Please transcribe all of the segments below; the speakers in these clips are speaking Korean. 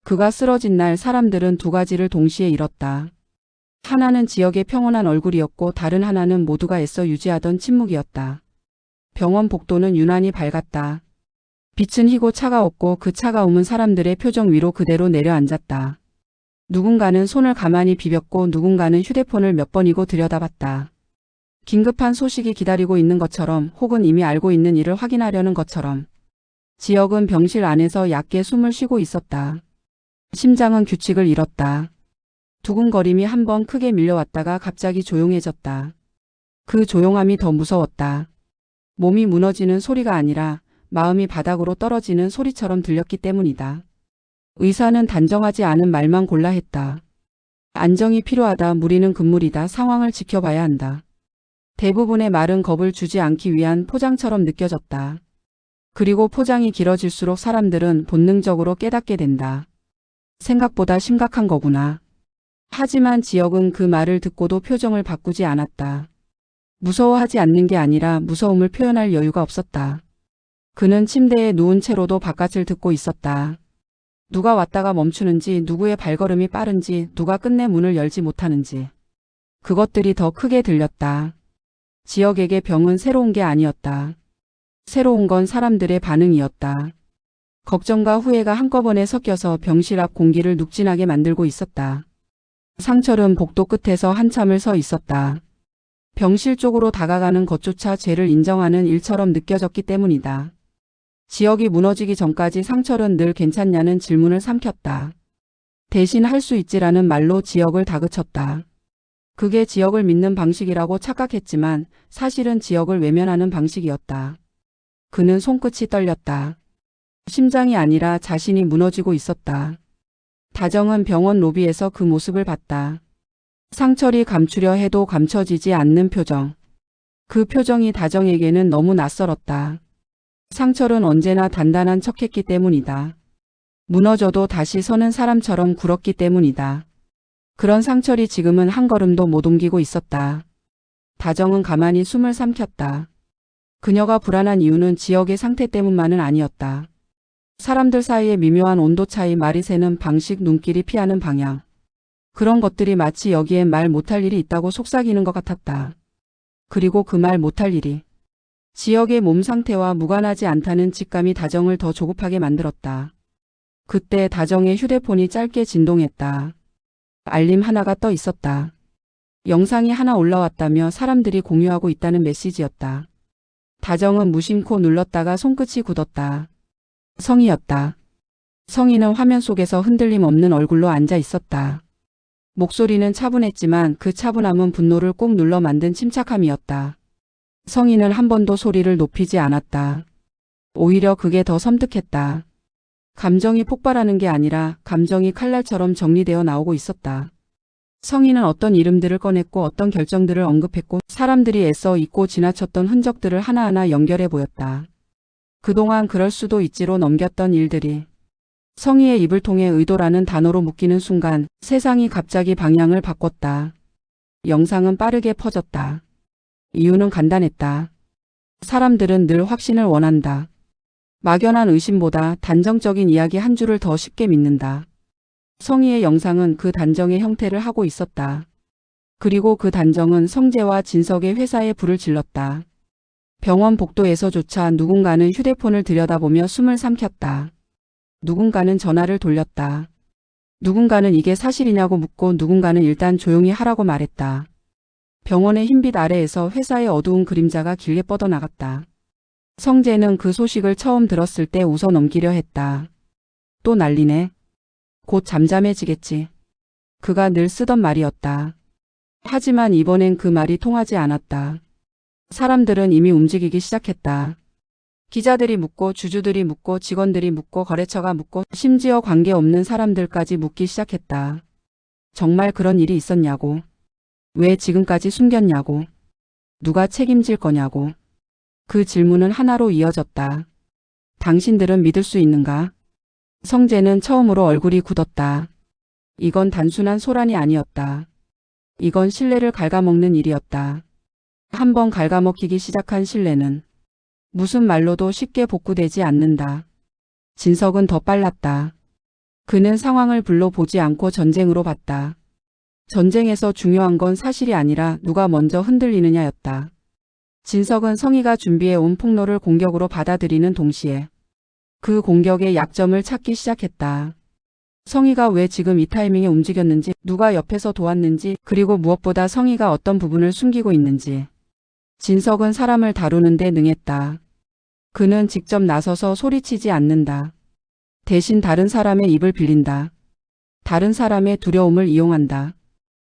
그가 쓰러진 날 사람들은 두 가지를 동시에 잃었다. 하나는 지역의 평온한 얼굴이었고 다른 하나는 모두가 애써 유지하던 침묵이었다. 병원 복도는 유난히 밝았다. 빛은 희고 차가웠고 그 차가움은 사람들의 표정 위로 그대로 내려앉았다. 누군가는 손을 가만히 비볐고 누군가는 휴대폰을 몇 번이고 들여다봤다. 긴급한 소식이 기다리고 있는 것처럼 혹은 이미 알고 있는 일을 확인하려는 것처럼. 지역은 병실 안에서 얕게 숨을 쉬고 있었다. 심장은 규칙을 잃었다. 두근거림이 한 번 크게 밀려왔다가 갑자기 조용해졌다. 그 조용함이 더 무서웠다. 몸이 무너지는 소리가 아니라 마음이 바닥으로 떨어지는 소리처럼 들렸기 때문이다. 의사는 단정하지 않은 말만 골라 했다. 안정이 필요하다. 무리는 금물이다. 상황을 지켜봐야 한다. 대부분의 말은 겁을 주지 않기 위한 포장처럼 느껴졌다. 그리고 포장이 길어질수록 사람들은 본능적으로 깨닫게 된다. 생각보다 심각한 거구나. 하지만 지역은 그 말을 듣고도 표정을 바꾸지 않았다. 무서워하지 않는 게 아니라 무서움을 표현할 여유가 없었다. 그는 침대에 누운 채로도 바깥을 듣고 있었다. 누가 왔다가 멈추는지, 누구의 발걸음이 빠른지, 누가 끝내 문을 열지 못하는지. 그것들이 더 크게 들렸다. 지역에게 병은 새로운 게 아니었다. 새로운 건 사람들의 반응이었다. 걱정과 후회가 한꺼번에 섞여서 병실 앞 공기를 눅진하게 만들고 있었다. 상철은 복도 끝에서 한참을 서 있었다. 병실 쪽으로 다가가는 것조차 죄를 인정하는 일처럼 느껴졌기 때문이다. 지역이 무너지기 전까지 상철은 늘 괜찮냐는 질문을 삼켰다. 대신 할 수 있지라는 말로 지역을 다그쳤다. 그게 지역을 믿는 방식이라고 착각했지만 사실은 지역을 외면하는 방식이었다. 그는 손끝이 떨렸다. 심장이 아니라 자신이 무너지고 있었다. 다정은 병원 로비에서 그 모습을 봤다. 상철이 감추려 해도 감춰지지 않는 표정. 그 표정이 다정에게는 너무 낯설었다. 상철은 언제나 단단한 척했기 때문이다. 무너져도 다시 서는 사람처럼 굴었기 때문이다. 그런 상철이 지금은 한 걸음도 못 옮기고 있었다. 다정은 가만히 숨을 삼켰다. 그녀가 불안한 이유는 지역의 상태 때문만은 아니었다. 사람들 사이의 미묘한 온도 차이, 말이 새는 방식, 눈길이 피하는 방향. 그런 것들이 마치 여기엔 말 못할 일이 있다고 속삭이는 것 같았다. 그리고 그 말 못할 일이 지역의 몸 상태와 무관하지 않다는 직감이 다정을 더 조급하게 만들었다. 그때 다정의 휴대폰이 짧게 진동했다. 알림 하나가 떠 있었다. 영상이 하나 올라왔다며 사람들이 공유하고 있다는 메시지였다. 다정은 무심코 눌렀다가 손끝이 굳었다. 성희였다. 성희는 화면 속에서 흔들림 없는 얼굴로 앉아 있었다. 목소리는 차분했지만 그 차분함은 분노를 꾹 눌러 만든 침착함이었다. 성희는 한 번도 소리를 높이지 않았다. 오히려 그게 더 섬뜩했다. 감정이 폭발하는 게 아니라 감정이 칼날처럼 정리되어 나오고 있었다. 성희는 어떤 이름들을 꺼냈고 어떤 결정들을 언급했고 사람들이 애써 잊고 지나쳤던 흔적들을 하나하나 연결해 보였다. 그동안 그럴 수도 있지로 넘겼던 일들이 성희의 입을 통해 의도라는 단어로 묶이는 순간 세상이 갑자기 방향을 바꿨다. 영상은 빠르게 퍼졌다. 이유는 간단했다. 사람들은 늘 확신을 원한다. 막연한 의심보다 단정적인 이야기 한 줄을 더 쉽게 믿는다. 성희의 영상은 그 단정의 형태를 하고 있었다. 그리고 그 단정은 성재와 진석의 회사에 불을 질렀다. 병원 복도에서조차 누군가는 휴대폰을 들여다보며 숨을 삼켰다. 누군가는 전화를 돌렸다. 누군가는 이게 사실이냐고 묻고 누군가는 일단 조용히 하라고 말했다. 병원의 흰빛 아래에서 회사의 어두운 그림자가 길게 뻗어나갔다. 성재는 그 소식을 처음 들었을 때 웃어 넘기려 했다. 또 난리네. 곧 잠잠해지겠지. 그가 늘 쓰던 말이었다. 하지만 이번엔 그 말이 통하지 않았다. 사람들은 이미 움직이기 시작했다. 기자들이 묻고 주주들이 묻고 직원들이 묻고 거래처가 묻고 심지어 관계없는 사람들까지 묻기 시작했다. 정말 그런 일이 있었냐고. 왜 지금까지 숨겼냐고. 누가 책임질 거냐고. 그 질문은 하나로 이어졌다. 당신들은 믿을 수 있는가? 성재는 처음으로 얼굴이 굳었다. 이건 단순한 소란이 아니었다. 이건 신뢰를 갉아먹는 일이었다. 한번 갉아먹히기 시작한 신뢰는 무슨 말로도 쉽게 복구되지 않는다. 진석은 더 빨랐다. 그는 상황을 불러보지 않고 전쟁으로 봤다. 전쟁에서 중요한 건 사실이 아니라 누가 먼저 흔들리느냐였다. 진석은 성희가 준비해온 폭로를 공격으로 받아들이는 동시에 그 공격의 약점을 찾기 시작했다. 성희가 왜 지금 이 타이밍에 움직였는지, 누가 옆에서 도왔는지, 그리고 무엇보다 성희가 어떤 부분을 숨기고 있는지. 진석은 사람을 다루는 데 능했다. 그는 직접 나서서 소리치지 않는다. 대신 다른 사람의 입을 빌린다. 다른 사람의 두려움을 이용한다.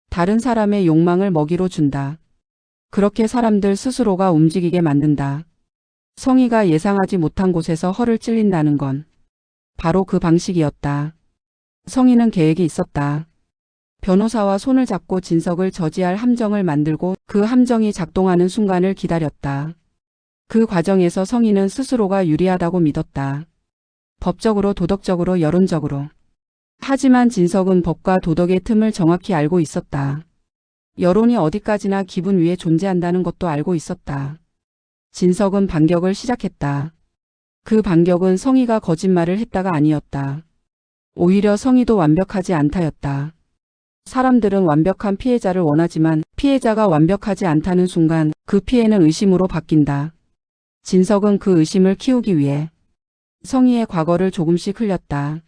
다른 사람의 욕망을 먹이로 준다. 그렇게 사람들 스스로가 움직이게 만든다. 성희가 예상하지 못한 곳에서 허를 찔린다는 건 바로 그 방식이었다. 성희는 계획이 있었다. 변호사와 손을 잡고 진석을 저지할 함정을 만들고 그 함정이 작동하는 순간을 기다렸다. 그 과정에서 성희는 스스로가 유리하다고 믿었다. 법적으로, 도덕적으로, 여론적으로. 하지만 진석은 법과 도덕의 틈을 정확히 알고 있었다. 여론이 어디까지나 기분 위에 존재한다는 것도 알고 있었다. 진석은 반격을 시작했다. 그 반격은 성희가 거짓말을 했다가 아니었다. 오히려 성희도 완벽하지 않다였다. 사람들은 완벽한 피해자를 원하지만 피해자가 완벽하지 않다는 순간 그 피해는 의심으로 바뀐다. 진석은 그 의심을 키우기 위해 성희의 과거를 조금씩 흘렸다.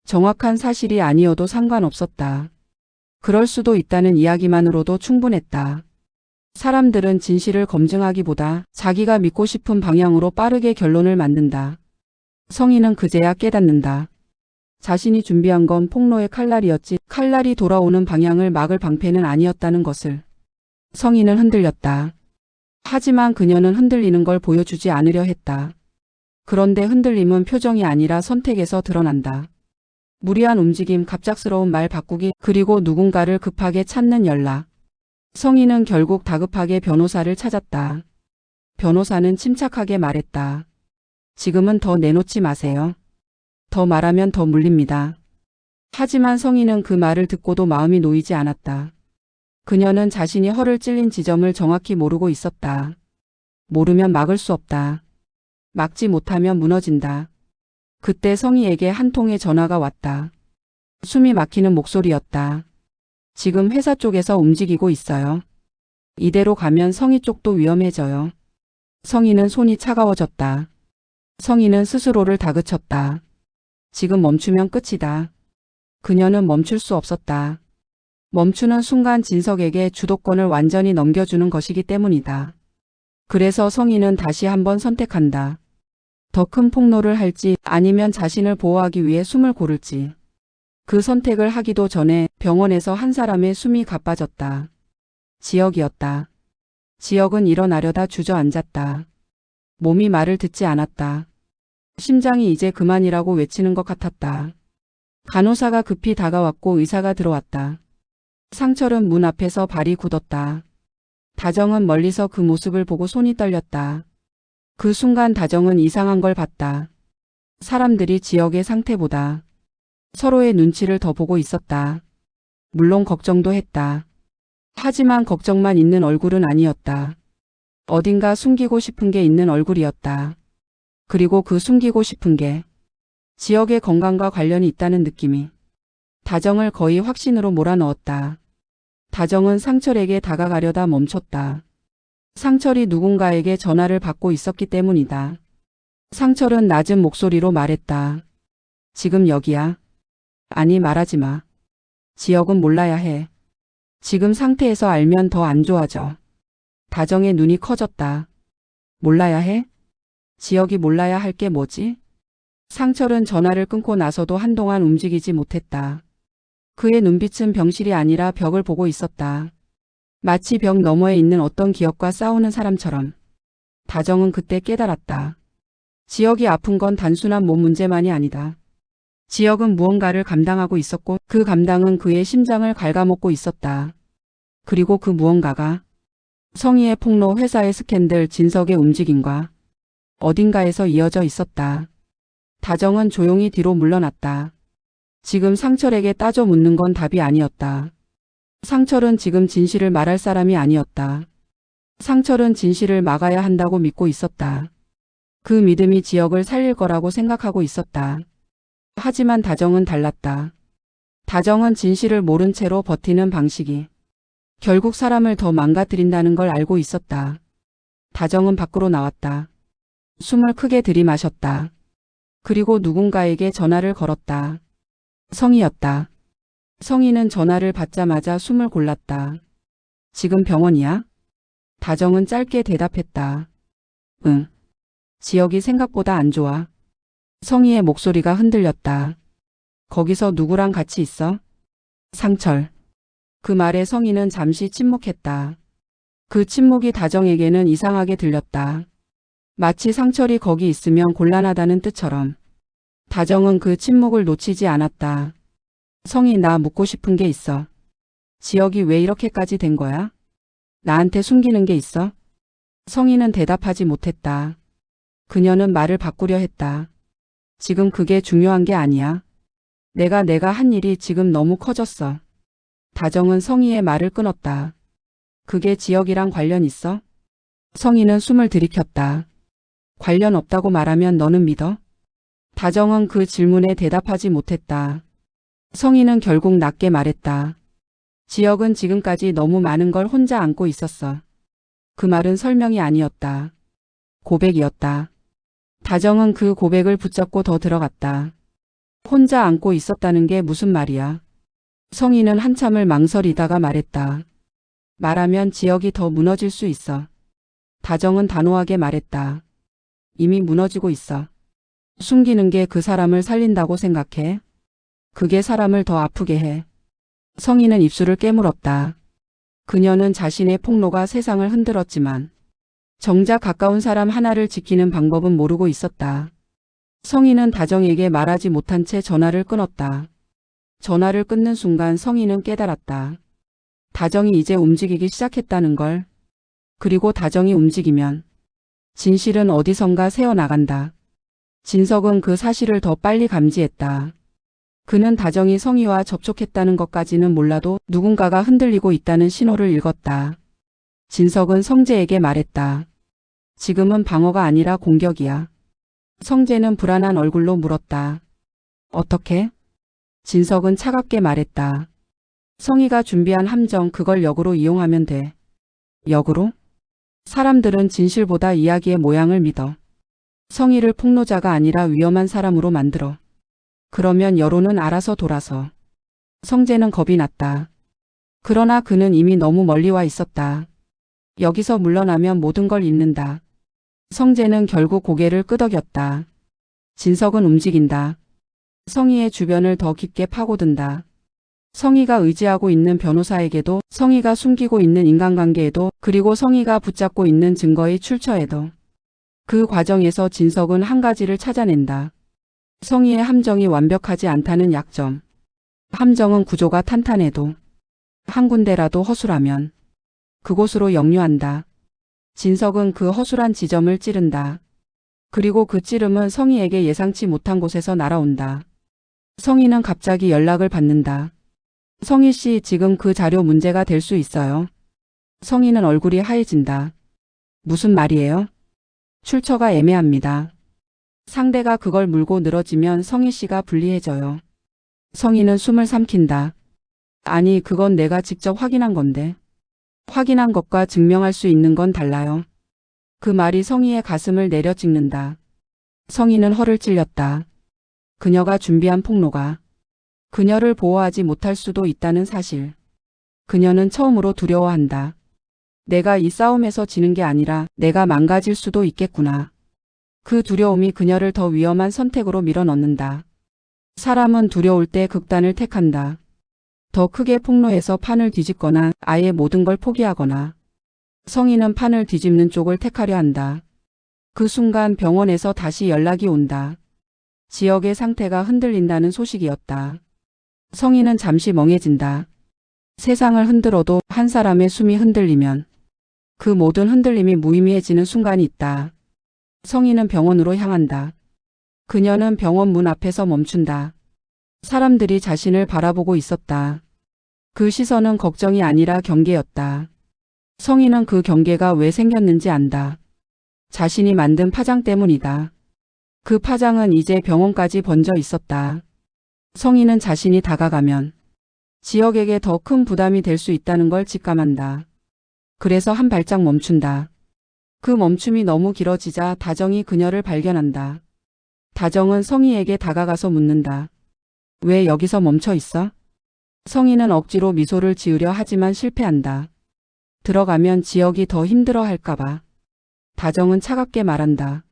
정확한 사실이 아니어도 상관없었다. 그럴 수도 있다는 이야기만으로도 충분했다. 사람들은 진실을 검증하기보다 자기가 믿고 싶은 방향으로 빠르게 결론을 만든다. 성희는 그제야 깨닫는다. 자신이 준비한 건 폭로의 칼날이었지 칼날이 돌아오는 방향을 막을 방패는 아니었다는 것을. 성희는 흔들렸다. 하지만 그녀는 흔들리는 걸 보여주지 않으려 했다. 그런데 흔들림은 표정이 아니라 선택에서 드러난다. 무리한 움직임, 갑작스러운 말 바꾸기, 그리고 누군가를 급하게 찾는 연락. 성희는 결국 다급하게 변호사를 찾았다. 변호사는 침착하게 말했다. 지금은 더 내놓지 마세요. 더 말하면 더 물립니다. 하지만 성희는 그 말을 듣고도 마음이 놓이지 않았다. 그녀는 자신이 허를 찔린 지점을 정확히 모르고 있었다. 모르면 막을 수 없다. 막지 못하면 무너진다. 그때 성희에게 한 통의 전화가 왔다. 숨이 막히는 목소리였다. 지금 회사 쪽에서 움직이고 있어요. 이대로 가면 성희 쪽도 위험해져요. 성희는 손이 차가워졌다. 성희는 스스로를 다그쳤다. 지금 멈추면 끝이다. 그녀는 멈출 수 없었다. 멈추는 순간 진석에게 주도권을 완전히 넘겨주는 것이기 때문이다. 그래서 성희는 다시 한번 선택한다. 더 큰 폭로를 할지 아니면 자신을 보호하기 위해 숨을 고를지. 그 선택을 하기도 전에 병원에서 한 사람의 숨이 가빠졌다. 지혁이었다. 지혁은 일어나려다 주저앉았다. 몸이 말을 듣지 않았다. 심장이 이제 그만이라고 외치는 것 같았다. 간호사가 급히 다가왔고 의사가 들어왔다. 상철은 문 앞에서 발이 굳었다. 다정은 멀리서 그 모습을 보고 손이 떨렸다. 그 순간 다정은 이상한 걸 봤다. 사람들이 지혁의 상태보다 서로의 눈치를 더 보고 있었다. 물론 걱정도 했다. 하지만 걱정만 있는 얼굴은 아니었다. 어딘가 숨기고 싶은 게 있는 얼굴이었다. 그리고 그 숨기고 싶은 게 지역의 건강과 관련이 있다는 느낌이 다정을 거의 확신으로 몰아넣었다. 다정은 상철에게 다가가려다 멈췄다. 상철이 누군가에게 전화를 받고 있었기 때문이다. 상철은 낮은 목소리로 말했다. 지금 여기야. 아니 말하지 마. 지역은 몰라야 해. 지금 상태에서 알면 더 안 좋아져. 다정의 눈이 커졌다. 몰라야 해? 지역이 몰라야 할 게 뭐지? 상철은 전화를 끊고 나서도 한동안 움직이지 못했다. 그의 눈빛은 병실이 아니라 벽을 보고 있었다. 마치 벽 너머에 있는 어떤 기억과 싸우는 사람처럼. 다정은 그때 깨달았다. 지역이 아픈 건 단순한 몸 문제만이 아니다. 지역은 무언가를 감당하고 있었고 그 감당은 그의 심장을 갉아먹고 있었다. 그리고 그 무언가가 성희의 폭로, 회사의 스캔들, 진석의 움직임과 어딘가에서 이어져 있었다. 다정은 조용히 뒤로 물러났다. 지금 상철에게 따져 묻는 건 답이 아니었다. 상철은 지금 진실을 말할 사람이 아니었다. 상철은 진실을 막아야 한다고 믿고 있었다. 그 믿음이 지역을 살릴 거라고 생각하고 있었다. 하지만 다정은 달랐다. 다정은 진실을 모른 채로 버티는 방식이 결국 사람을 더 망가뜨린다는 걸 알고 있었다. 다정은 밖으로 나왔다. 숨을 크게 들이마셨다. 그리고 누군가에게 전화를 걸었다. 성희였다. 성희는 전화를 받자마자 숨을 골랐다. 지금 병원이야? 다정은 짧게 대답했다. 응. 지역이 생각보다 안 좋아. 성희의 목소리가 흔들렸다. 거기서 누구랑 같이 있어? 상철. 그 말에 성희는 잠시 침묵했다. 그 침묵이 다정에게는 이상하게 들렸다. 마치 상철이 거기 있으면 곤란하다는 뜻처럼. 다정은 그 침묵을 놓치지 않았다. 성희, 나 묻고 싶은 게 있어. 지역이 왜 이렇게까지 된 거야? 나한테 숨기는 게 있어? 성희는 대답하지 못했다. 그녀는 말을 바꾸려 했다. 지금 그게 중요한 게 아니야. 내가 한 일이 지금 너무 커졌어. 다정은 성희의 말을 끊었다. 그게 지역이랑 관련 있어? 성희는 숨을 들이켰다. 관련 없다고 말하면 너는 믿어? 다정은 그 질문에 대답하지 못했다. 성희는 결국 낮게 말했다. 지역은 지금까지 너무 많은 걸 혼자 안고 있었어. 그 말은 설명이 아니었다. 고백이었다. 다정은 그 고백을 붙잡고 더 들어갔다. 혼자 안고 있었다는 게 무슨 말이야? 성희는 한참을 망설이다가 말했다. 말하면 지역이 더 무너질 수 있어. 다정은 단호하게 말했다. 이미 무너지고 있어. 숨기는 게 그 사람을 살린다고 생각해? 그게 사람을 더 아프게 해. 성희는 입술을 깨물었다. 그녀는 자신의 폭로가 세상을 흔들었지만 정작 가까운 사람 하나를 지키는 방법은 모르고 있었다. 성희는 다정에게 말하지 못한 채 전화를 끊었다. 전화를 끊는 순간 성희는 깨달았다. 다정이 이제 움직이기 시작했다는 걸. 그리고 다정이 움직이면 진실은 어디선가 새어나간다. 진석은 그 사실을 더 빨리 감지했다. 그는 다정이 성희와 접촉했다는 것까지는 몰라도 누군가가 흔들리고 있다는 신호를 읽었다. 진석은 성재에게 말했다. 지금은 방어가 아니라 공격이야. 성재는 불안한 얼굴로 물었다. 어떻게? 진석은 차갑게 말했다. 성희가 준비한 함정, 그걸 역으로 이용하면 돼. 역으로? 사람들은 진실보다 이야기의 모양을 믿어. 성희를 폭로자가 아니라 위험한 사람으로 만들어. 그러면 여론은 알아서 돌아서. 성재는 겁이 났다. 그러나 그는 이미 너무 멀리 와 있었다. 여기서 물러나면 모든 걸 잃는다. 성재는 결국 고개를 끄덕였다. 진석은 움직인다. 성희의 주변을 더 깊게 파고든다. 성희가 의지하고 있는 변호사에게도, 성희가 숨기고 있는 인간관계에도, 그리고 성희가 붙잡고 있는 증거의 출처에도. 그 과정에서 진석은 한 가지를 찾아낸다. 성희의 함정이 완벽하지 않다는 약점. 함정은 구조가 탄탄해도 한 군데라도 허술하면 그곳으로 역류한다. 진석은 그 허술한 지점을 찌른다. 그리고 그 찌름은 성희에게 예상치 못한 곳에서 날아온다. 성희는 갑자기 연락을 받는다. 성희 씨, 지금 그 자료 문제가 될 수 있어요. 성희는 얼굴이 하얘진다. 무슨 말이에요? 출처가 애매합니다. 상대가 그걸 물고 늘어지면 성희 씨가 불리해져요. 성희는 숨을 삼킨다. 아니, 그건 내가 직접 확인한 건데. 확인한 것과 증명할 수 있는 건 달라요. 그 말이 성희의 가슴을 내려찍는다. 성희는 허를 찔렸다. 그녀가 준비한 폭로가 그녀를 보호하지 못할 수도 있다는 사실. 그녀는 처음으로 두려워한다. 내가 이 싸움에서 지는 게 아니라 내가 망가질 수도 있겠구나. 그 두려움이 그녀를 더 위험한 선택으로 밀어넣는다. 사람은 두려울 때 극단을 택한다. 더 크게 폭로해서 판을 뒤집거나 아예 모든 걸 포기하거나. 성희는 판을 뒤집는 쪽을 택하려 한다. 그 순간 병원에서 다시 연락이 온다. 지역의 상태가 흔들린다는 소식이었다. 성희는 잠시 멍해진다. 세상을 흔들어도 한 사람의 숨이 흔들리면 그 모든 흔들림이 무의미해지는 순간이 있다. 성희는 병원으로 향한다. 그녀는 병원 문 앞에서 멈춘다. 사람들이 자신을 바라보고 있었다. 그 시선은 걱정이 아니라 경계였다. 성희는 그 경계가 왜 생겼는지 안다. 자신이 만든 파장 때문이다. 그 파장은 이제 병원까지 번져 있었다. 성희는 자신이 다가가면 지역에게 더 큰 부담이 될 수 있다는 걸 직감한다. 그래서 한 발짝 멈춘다. 그 멈춤이 너무 길어지자 다정이 그녀를 발견한다. 다정은 성희에게 다가가서 묻는다. 왜 여기서 멈춰 있어? 성희는 억지로 미소를 지으려 하지만 실패한다. 들어가면 지역이 더 힘들어 할까봐. 다정은 차갑게 말한다.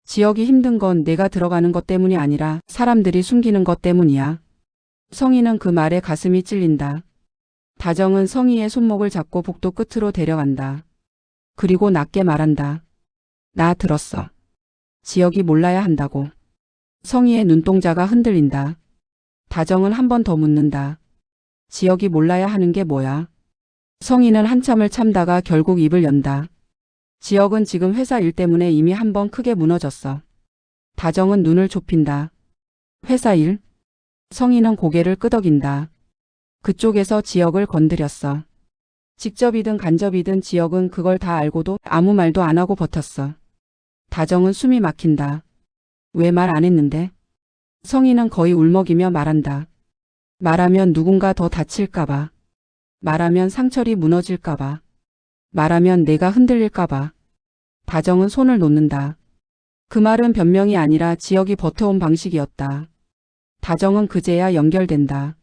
지역이 힘든 건 내가 들어가는 것 때문이 아니라 사람들이 숨기는 것 때문이야. 성희는 그 말에 가슴이 찔린다. 다정은 성희의 손목을 잡고 복도 끝으로 데려간다. 그리고 낮게 말한다. 나 들었어. 지역이 몰라야 한다고. 성희의 눈동자가 흔들린다. 다정은 한 번 더 묻는다. 지역이 몰라야 하는 게 뭐야? 성희는 한참을 참다가 결국 입을 연다. 지역은 지금 회사 일 때문에 이미 한 번 크게 무너졌어. 다정은 눈을 좁힌다. 회사 일? 성희는 고개를 끄덕인다. 그쪽에서 지역을 건드렸어. 직접이든 간접이든 지역은 그걸 다 알고도 아무 말도 안 하고 버텼어. 다정은 숨이 막힌다. 왜 말 안 했는데? 성희는 거의 울먹이며 말한다. 말하면 누군가 더 다칠까봐. 말하면 상철이 무너질까봐. 말하면 내가 흔들릴까봐. 다정은 손을 놓는다. 그 말은 변명이 아니라 지역이 버텨온 방식이었다. 다정은 그제야 연결된다.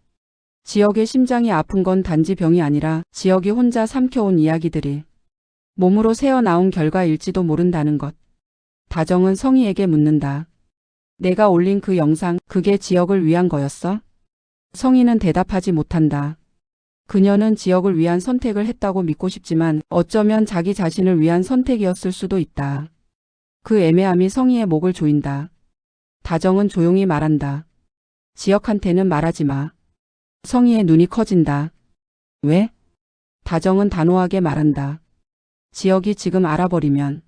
지역의 심장이 아픈 건 단지 병이 아니라 지역이 혼자 삼켜온 이야기들이 몸으로 새어나온 결과일지도 모른다는 것. 다정은 성희에게 묻는다. 내가 올린 그 영상, 그게 지역을 위한 거였어? 성희는 대답하지 못한다. 그녀는 지역을 위한 선택을 했다고 믿고 싶지만 어쩌면 자기 자신을 위한 선택이었을 수도 있다. 그 애매함이 성희의 목을 조인다. 다정은 조용히 말한다. 지역한테는 말하지 마. 성희의 눈이 커진다. 왜? 다정은 단호하게 말한다. 지역이 지금 알아버리면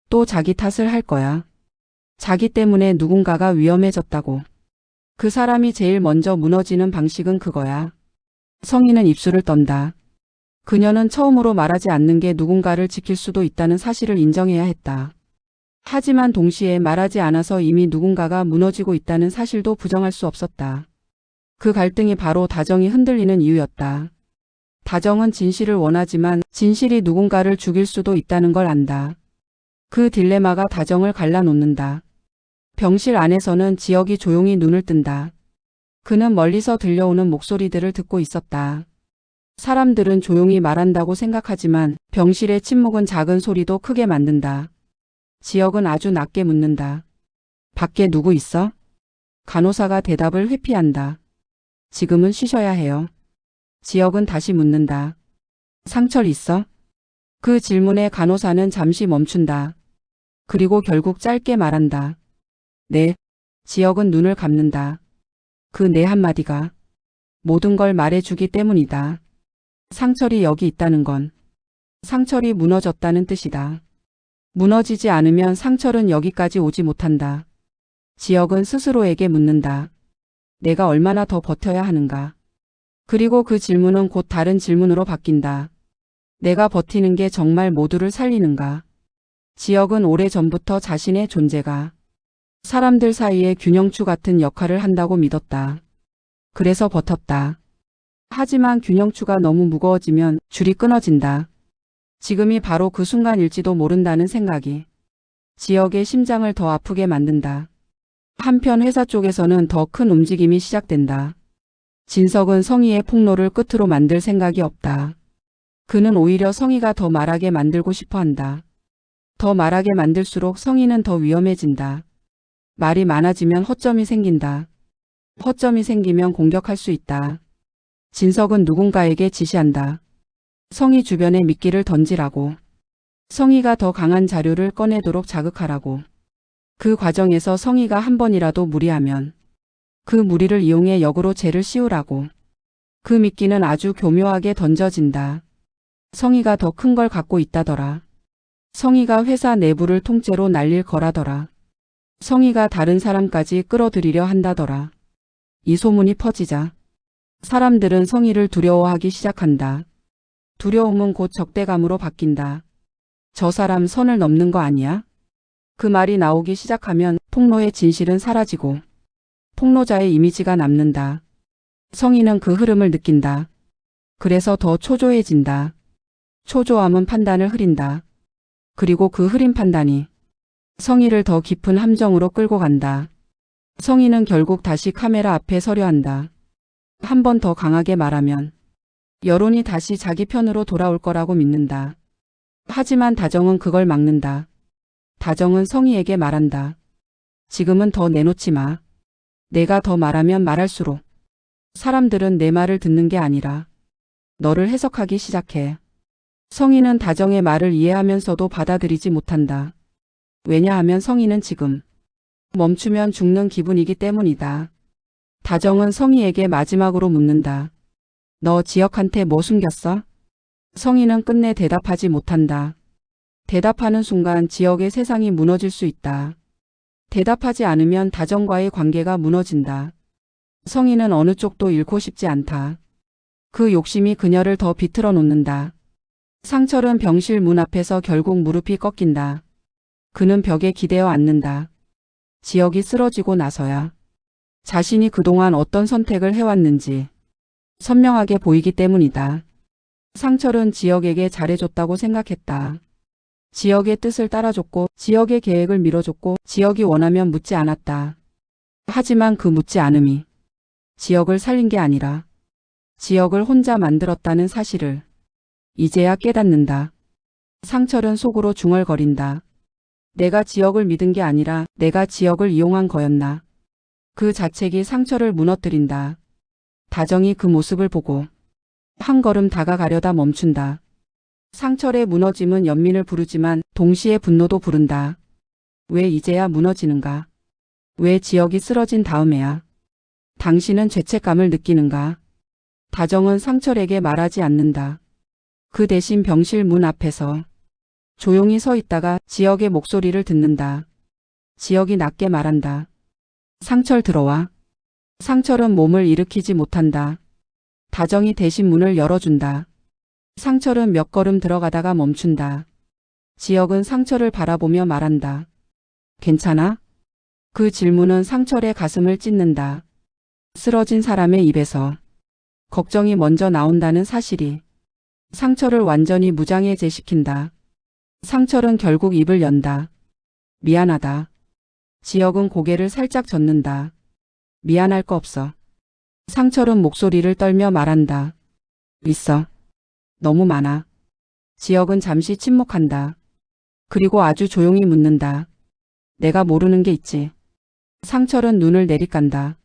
또 자기 탓을 할 거야. 자기 때문에 누군가가 위험해졌다고. 그 사람이 제일 먼저 무너지는 방식은 그거야. 성희는 입술을 떤다. 그녀는 처음으로 말하지 않는 게 누군가를 지킬 수도 있다는 사실을 인정해야 했다. 하지만 동시에 말하지 않아서 이미 누군가가 무너지고 있다는 사실도 부정할 수 없었다. 그 갈등이 바로 다정이 흔들리는 이유였다. 다정은 진실을 원하지만 진실이 누군가를 죽일 수도 있다는 걸 안다. 그 딜레마가 다정을 갈라놓는다. 병실 안에서는 지역이 조용히 눈을 뜬다. 그는 멀리서 들려오는 목소리들을 듣고 있었다. 사람들은 조용히 말한다고 생각하지만 병실의 침묵은 작은 소리도 크게 만든다. 지역은 아주 낮게 묻는다. 밖에 누구 있어? 간호사가 대답을 회피한다. 지금은 쉬셔야 해요. 지역은 다시 묻는다. 상철 있어? 그 질문에 간호사는 잠시 멈춘다. 그리고 결국 짧게 말한다. 네. 지역은 눈을 감는다. 그 네 한마디가 모든 걸 말해주기 때문이다. 상철이 여기 있다는 건 상철이 무너졌다는 뜻이다. 무너지지 않으면 상철은 여기까지 오지 못한다. 지역은 스스로에게 묻는다. 내가 얼마나 더 버텨야 하는가? 그리고 그 질문은 곧 다른 질문으로 바뀐다. 내가 버티는 게 정말 모두를 살리는가? 지역은 오래전부터 자신의 존재가 사람들 사이에 균형추 같은 역할을 한다고 믿었다. 그래서 버텼다. 하지만 균형추가 너무 무거워지면 줄이 끊어진다. 지금이 바로 그 순간일지도 모른다는 생각이 지역의 심장을 더 아프게 만든다. 한편 회사 쪽에서는 더 큰 움직임이 시작된다. 진석은 성희의 폭로를 끝으로 만들 생각이 없다. 그는 오히려 성희가 더 말하게 만들고 싶어 한다. 더 말하게 만들수록 성희는 더 위험해진다. 말이 많아지면 허점이 생긴다. 허점이 생기면 공격할 수 있다. 진석은 누군가에게 지시한다. 성희 주변에 미끼를 던지라고. 성희가 더 강한 자료를 꺼내도록 자극하라고. 그 과정에서 성희가 한 번이라도 무리하면 그 무리를 이용해 역으로 죄를 씌우라고. 그 미끼는 아주 교묘하게 던져진다. 성희가 더 큰 걸 갖고 있다더라. 성희가 회사 내부를 통째로 날릴 거라더라. 성희가 다른 사람까지 끌어들이려 한다더라. 이 소문이 퍼지자 사람들은 성희를 두려워하기 시작한다. 두려움은 곧 적대감으로 바뀐다. 저 사람 선을 넘는 거 아니야? 그 말이 나오기 시작하면 폭로의 진실은 사라지고 폭로자의 이미지가 남는다. 성희는 그 흐름을 느낀다. 그래서 더 초조해진다. 초조함은 판단을 흐린다. 그리고 그 흐린 판단이 성희를 더 깊은 함정으로 끌고 간다. 성희는 결국 다시 카메라 앞에 서려 한다. 한 번 더 강하게 말하면 여론이 다시 자기 편으로 돌아올 거라고 믿는다. 하지만 다정은 그걸 막는다. 다정은 성희에게 말한다. 지금은 더 내놓지 마. 내가 더 말하면 말할수록 사람들은 내 말을 듣는 게 아니라 너를 해석하기 시작해. 성희는 다정의 말을 이해하면서도 받아들이지 못한다. 왜냐하면 성희는 지금 멈추면 죽는 기분이기 때문이다. 다정은 성희에게 마지막으로 묻는다. 너 지혁한테 뭐 숨겼어? 성희는 끝내 대답하지 못한다. 대답하는 순간 지혁의 세상이 무너질 수 있다. 대답하지 않으면 다정과의 관계가 무너진다. 성희는 어느 쪽도 잃고 싶지 않다. 그 욕심이 그녀를 더 비틀어 놓는다. 상철은 병실 문 앞에서 결국 무릎이 꺾인다. 그는 벽에 기대어 앉는다. 지혁이 쓰러지고 나서야 자신이 그동안 어떤 선택을 해왔는지 선명하게 보이기 때문이다. 상철은 지혁에게 잘해줬다고 생각했다. 지혁의 뜻을 따라줬고 지혁의 계획을 밀어줬고 지혁이 원하면 묻지 않았다. 하지만 그 묻지 않음이 지혁을 살린 게 아니라 지혁을 혼자 만들었다는 사실을 이제야 깨닫는다. 상철은 속으로 중얼거린다. 내가 지혁을 믿은 게 아니라 내가 지혁을 이용한 거였나. 그 자책이 상철을 무너뜨린다. 다정이 그 모습을 보고 한 걸음 다가가려다 멈춘다. 상철의 무너짐은 연민을 부르지만 동시에 분노도 부른다. 왜 이제야 무너지는가? 왜 지혁이 쓰러진 다음에야 당신은 죄책감을 느끼는가? 다정은 상철에게 말하지 않는다. 그 대신 병실 문 앞에서 조용히 서 있다가 지혁의 목소리를 듣는다. 지혁이 낮게 말한다. 상철 들어와. 상철은 몸을 일으키지 못한다. 다정이 대신 문을 열어준다. 상철은 몇 걸음 들어가다가 멈춘다. 지혁은 상철을 바라보며 말한다. 괜찮아? 그 질문은 상철의 가슴을 찢는다. 쓰러진 사람의 입에서 걱정이 먼저 나온다는 사실이 상철을 완전히 무장해제시킨다. 상철은 결국 입을 연다. 미안하다. 지혁은 고개를 살짝 젓는다. 미안할 거 없어. 상철은 목소리를 떨며 말한다. 있어. 너무 많아. 지혁은 잠시 침묵한다. 그리고 아주 조용히 묻는다. 내가 모르는 게 있지. 상철은 눈을 내리깐다.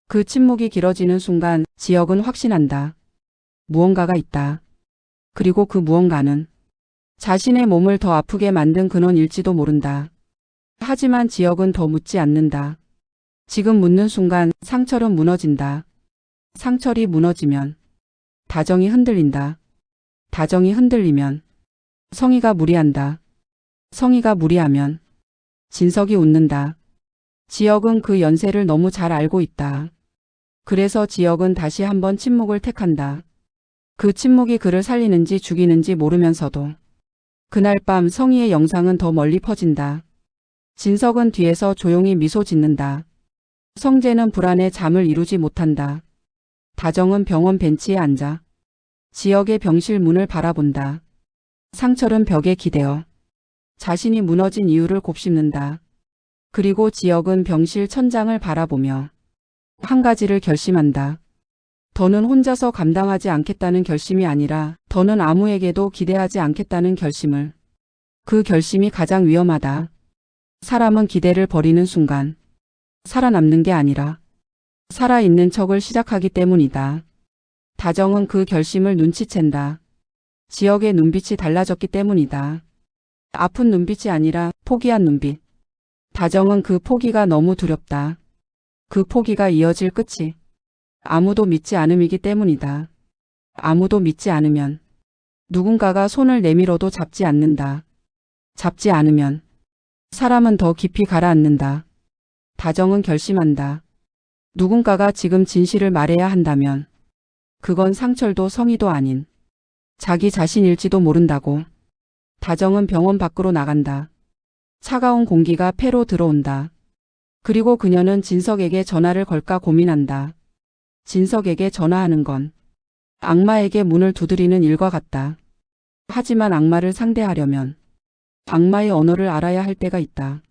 그 침묵이 길어지는 순간 지혁은 확신한다. 무언가가 있다. 그리고 그 무언가는 자신의 몸을 더 아프게 만든 근원일지도 모른다. 하지만 지혁은 더 묻지 않는다. 지금 묻는 순간 상철은 무너진다. 상철이 무너지면 다정이 흔들린다. 다정이 흔들리면 성희가 무리한다. 성희가 무리하면 진석이 웃는다. 지혁은 그 연세를 너무 잘 알고 있다. 그래서 지혁은 다시 한번 침묵을 택한다. 그 침묵이 그를 살리는지 죽이는지 모르면서도 그날 밤 성희의 영상은 더 멀리 퍼진다. 진석은 뒤에서 조용히 미소 짓는다. 성재는 불안에 잠을 이루지 못한다. 다정은 병원 벤치에 앉아 지역의 병실 문을 바라본다. 상철은 벽에 기대어 자신이 무너진 이유를 곱씹는다. 그리고 지역은 병실 천장을 바라보며 한 가지를 결심한다. 더는 혼자서 감당하지 않겠다는 결심이 아니라 더는 아무에게도 기대하지 않겠다는 결심을. 그 결심이 가장 위험하다. 사람은 기대를 버리는 순간 살아남는 게 아니라 살아있는 척을 시작하기 때문이다. 다정은 그 결심을 눈치챈다. 지역의 눈빛이 달라졌기 때문이다. 아픈 눈빛이 아니라 포기한 눈빛. 다정은 그 포기가 너무 두렵다. 그 포기가 이어질 끝이 아무도 믿지 않음이기 때문이다. 아무도 믿지 않으면 누군가가 손을 내밀어도 잡지 않는다. 잡지 않으면 사람은 더 깊이 가라앉는다. 다정은 결심한다. 누군가가 지금 진실을 말해야 한다면 그건 상철도 성희도 아닌 자기 자신일지도 모른다고. 다정은 병원 밖으로 나간다. 차가운 공기가 폐로 들어온다. 그리고 그녀는 진석에게 전화를 걸까 고민한다. 진석에게 전화하는 건 악마에게 문을 두드리는 일과 같다. 하지만 악마를 상대하려면 악마의 언어를 알아야 할 때가 있다.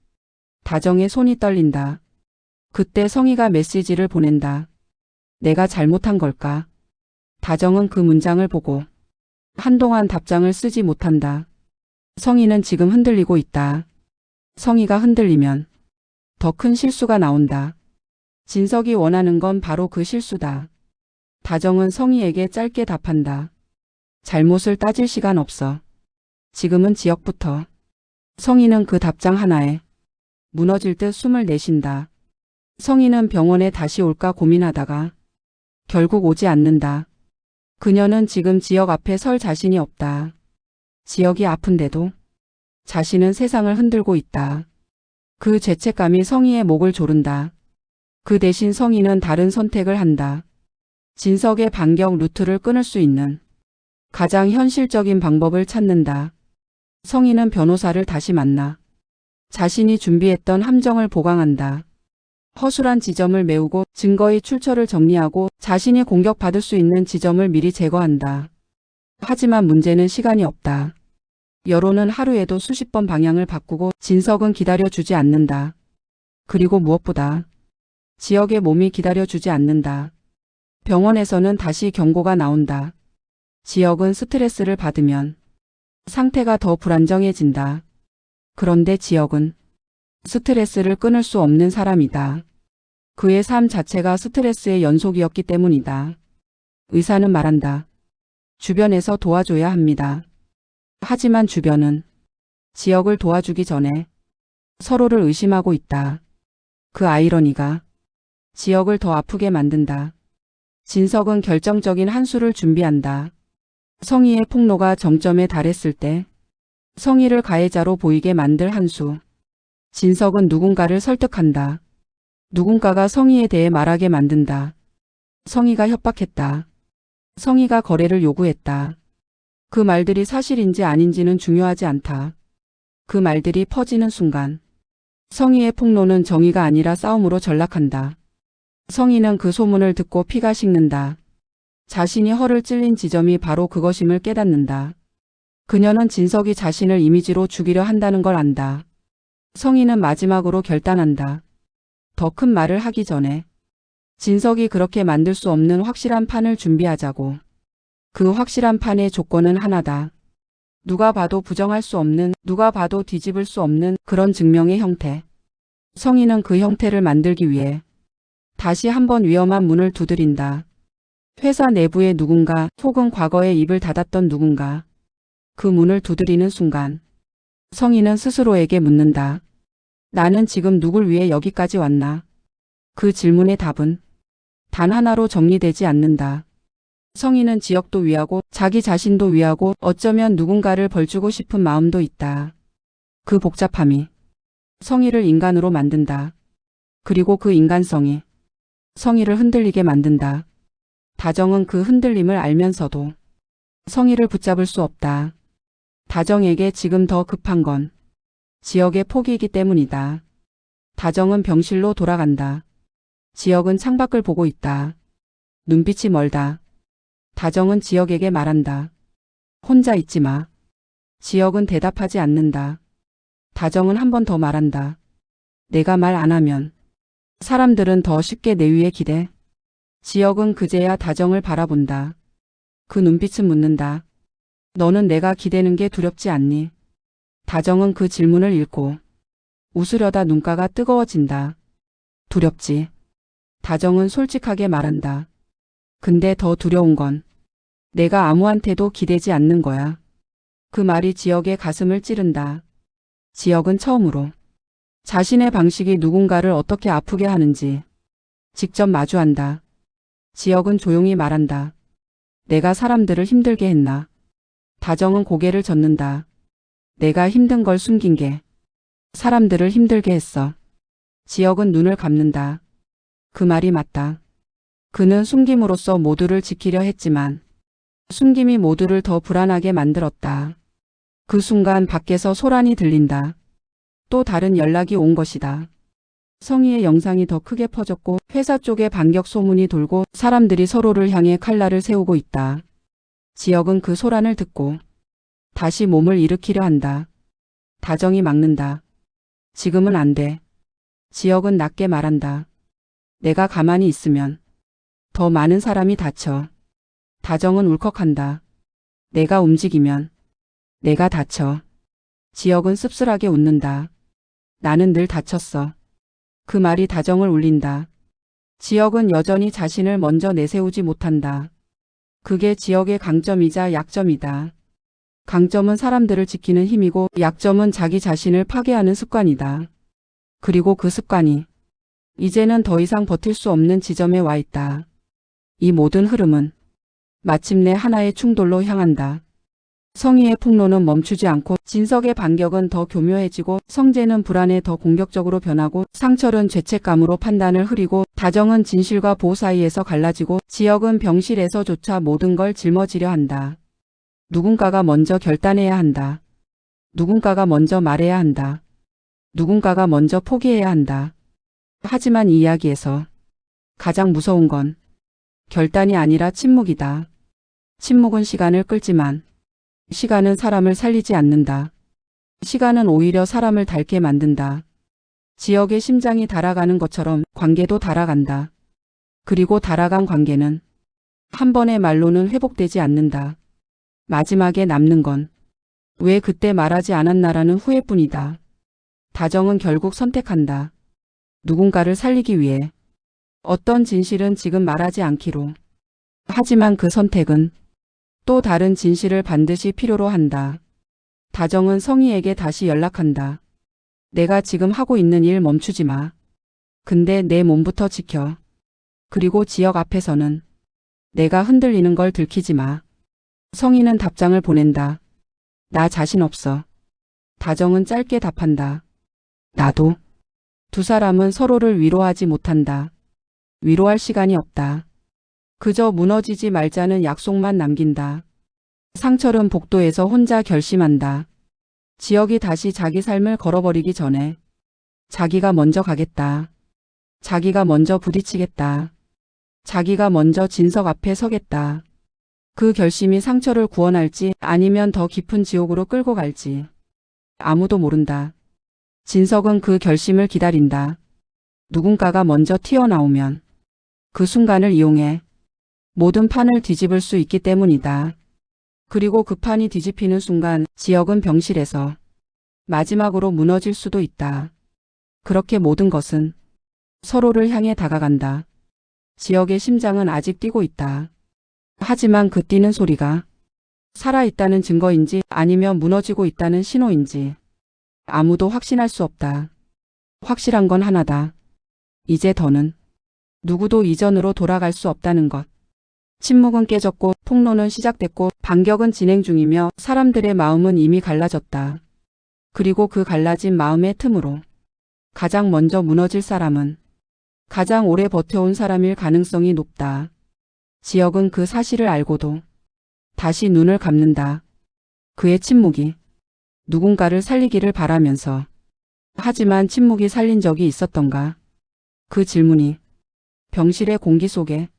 다정의 손이 떨린다. 그때 성희가 메시지를 보낸다. 내가 잘못한 걸까? 다정은 그 문장을 보고 한동안 답장을 쓰지 못한다. 성희는 지금 흔들리고 있다. 성희가 흔들리면 더 큰 실수가 나온다. 진석이 원하는 건 바로 그 실수다. 다정은 성희에게 짧게 답한다. 잘못을 따질 시간 없어. 지금은 지역부터. 성희는 그 답장 하나에 무너질 듯 숨을 내쉰다. 성희는 병원에 다시 올까 고민하다가 결국 오지 않는다. 그녀는 지금 지역 앞에 설 자신이 없다. 지역이 아픈데도 자신은 세상을 흔들고 있다. 그 죄책감이 성희의 목을 조른다. 그 대신 성희는 다른 선택을 한다. 진석의 반격 루트를 끊을 수 있는 가장 현실적인 방법을 찾는다. 성희는 변호사를 다시 만나 자신이 준비했던 함정을 보강한다. 허술한 지점을 메우고 증거의 출처를 정리하고 자신이 공격받을 수 있는 지점을 미리 제거한다. 하지만 문제는 시간이 없다. 여론은 하루에도 수십 번 방향을 바꾸고 진석은 기다려주지 않는다. 그리고 무엇보다 지역의 몸이 기다려주지 않는다. 병원에서는 다시 경고가 나온다. 지역은 스트레스를 받으면 상태가 더 불안정해진다. 그런데 지역은 스트레스를 끊을 수 없는 사람이다. 그의 삶 자체가 스트레스의 연속이었기 때문이다. 의사는 말한다. 주변에서 도와줘야 합니다. 하지만 주변은 지역을 도와주기 전에 서로를 의심하고 있다. 그 아이러니가 지역을 더 아프게 만든다. 진석은 결정적인 한 수를 준비한다. 성희의 폭로가 정점에 달했을 때 성희를 가해자로 보이게 만들 한 수. 진석은 누군가를 설득한다. 누군가가 성희에 대해 말하게 만든다. 성희가 협박했다. 성희가 거래를 요구했다. 그 말들이 사실인지 아닌지는 중요하지 않다. 그 말들이 퍼지는 순간 성희의 폭로는 정의가 아니라 싸움으로 전락한다. 성희는 그 소문을 듣고 피가 식는다. 자신이 허를 찔린 지점이 바로 그것임을 깨닫는다. 그녀는 진석이 자신을 이미지로 죽이려 한다는 걸 안다. 성희는 마지막으로 결단한다. 더 큰 말을 하기 전에 진석이 그렇게 만들 수 없는 확실한 판을 준비하자고. 그 확실한 판의 조건은 하나다. 누가 봐도 부정할 수 없는, 누가 봐도 뒤집을 수 없는 그런 증명의 형태. 성희는 그 형태를 만들기 위해 다시 한번 위험한 문을 두드린다. 회사 내부의 누군가 혹은 과거에 입을 닫았던 누군가. 그 문을 두드리는 순간 성희는 스스로에게 묻는다. 나는 지금 누굴 위해 여기까지 왔나? 그 질문의 답은 단 하나로 정리되지 않는다. 성희는 지역도 위하고 자기 자신도 위하고 어쩌면 누군가를 벌주고 싶은 마음도 있다. 그 복잡함이 성희를 인간으로 만든다. 그리고 그 인간성이 성희를 흔들리게 만든다. 다정은 그 흔들림을 알면서도 성희를 붙잡을 수 없다. 다정에게 지금 더 급한 건 지역의 포기이기 때문이다. 다정은 병실로 돌아간다. 지역은 창밖을 보고 있다. 눈빛이 멀다. 다정은 지역에게 말한다. 혼자 있지 마. 지역은 대답하지 않는다. 다정은 한 번 더 말한다. 내가 말 안 하면 사람들은 더 쉽게 내 위에 기대. 지역은 그제야 다정을 바라본다. 그 눈빛은 묻는다. 너는 내가 기대는 게 두렵지 않니? 다정은 그 질문을 읽고 웃으려다 눈가가 뜨거워진다. 두렵지. 다정은 솔직하게 말한다. 근데 더 두려운 건 내가 아무한테도 기대지 않는 거야. 그 말이 지역의 가슴을 찌른다. 지역은 처음으로 자신의 방식이 누군가를 어떻게 아프게 하는지 직접 마주한다. 지역은 조용히 말한다. 내가 사람들을 힘들게 했나? 다정은 고개를 젓는다. 내가 힘든 걸 숨긴 게 사람들을 힘들게 했어. 지역은 눈을 감는다. 그 말이 맞다. 그는 숨김으로써 모두를 지키려 했지만 숨김이 모두를 더 불안하게 만들었다. 그 순간 밖에서 소란이 들린다. 또 다른 연락이 온 것이다. 성희의 영상이 더 크게 퍼졌고 회사 쪽에 반격 소문이 돌고 사람들이 서로를 향해 칼날을 세우고 있다. 지혁은 그 소란을 듣고 다시 몸을 일으키려 한다. 다정이 막는다. 지금은 안 돼. 지혁은 낮게 말한다. 내가 가만히 있으면 더 많은 사람이 다쳐. 다정은 울컥한다. 내가 움직이면 내가 다쳐. 지혁은 씁쓸하게 웃는다. 나는 늘 다쳤어. 그 말이 다정을 울린다. 지혁은 여전히 자신을 먼저 내세우지 못한다. 그게 지혁의 강점이자 약점이다. 강점은 사람들을 지키는 힘이고 약점은 자기 자신을 파괴하는 습관이다. 그리고 그 습관이 이제는 더 이상 버틸 수 없는 지점에 와 있다. 이 모든 흐름은 마침내 하나의 충돌로 향한다. 성희의 폭로는 멈추지 않고 진석의 반격은 더 교묘해지고 성재는 불안에 더 공격적으로 변하고 상철은 죄책감으로 판단을 흐리고 다정은 진실과 보호 사이에서 갈라지고 지혁은 병실에서조차 모든 걸 짊어지려 한다. 누군가가 먼저 결단해야 한다. 누군가가 먼저 말해야 한다. 누군가가 먼저 포기해야 한다. 하지만 이 이야기에서 가장 무서운 건 결단이 아니라 침묵이다. 침묵은 시간을 끌지만 시간은 사람을 살리지 않는다. 시간은 오히려 사람을 닳게 만든다. 지역의 심장이 달아가는 것처럼 관계도 달아간다. 그리고 달아간 관계는 한 번의 말로는 회복되지 않는다. 마지막에 남는 건 왜 그때 말하지 않았나라는 후회뿐이다. 다정은 결국 선택한다. 누군가를 살리기 위해 어떤 진실은 지금 말하지 않기로. 하지만 그 선택은 또 다른 진실을 반드시 필요로 한다. 다정은 성희에게 다시 연락한다. 내가 지금 하고 있는 일 멈추지 마. 근데 내 몸부터 지켜. 그리고 지역 앞에서는 내가 흔들리는 걸 들키지 마. 성희는 답장을 보낸다. 나 자신 없어. 다정은 짧게 답한다. 나도. 두 사람은 서로를 위로하지 못한다. 위로할 시간이 없다. 그저 무너지지 말자는 약속만 남긴다. 상철은 복도에서 혼자 결심한다. 지혁이 다시 자기 삶을 걸어버리기 전에 자기가 먼저 가겠다. 자기가 먼저 부딪히겠다. 자기가 먼저 진석 앞에 서겠다. 그 결심이 상철을 구원할지 아니면 더 깊은 지옥으로 끌고 갈지 아무도 모른다. 진석은 그 결심을 기다린다. 누군가가 먼저 튀어나오면 그 순간을 이용해 모든 판을 뒤집을 수 있기 때문이다. 그리고 그 판이 뒤집히는 순간 지역은 병실에서 마지막으로 무너질 수도 있다. 그렇게 모든 것은 서로를 향해 다가간다. 지역의 심장은 아직 뛰고 있다. 하지만 그 뛰는 소리가 살아있다는 증거인지 아니면 무너지고 있다는 신호인지 아무도 확신할 수 없다. 확실한 건 하나다. 이제 더는 누구도 이전으로 돌아갈 수 없다는 것. 침묵은 깨졌고 폭로는 시작됐고 반격은 진행 중이며 사람들의 마음은 이미 갈라졌다. 그리고 그 갈라진 마음의 틈으로 가장 먼저 무너질 사람은 가장 오래 버텨온 사람일 가능성이 높다. 지역은 그 사실을 알고도 다시 눈을 감는다. 그의 침묵이 누군가를 살리기를 바라면서. 하지만 침묵이 살린 적이 있었던가? 그 질문이 병실의 공기 속에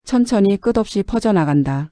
천천히 끝없이 퍼져나간다.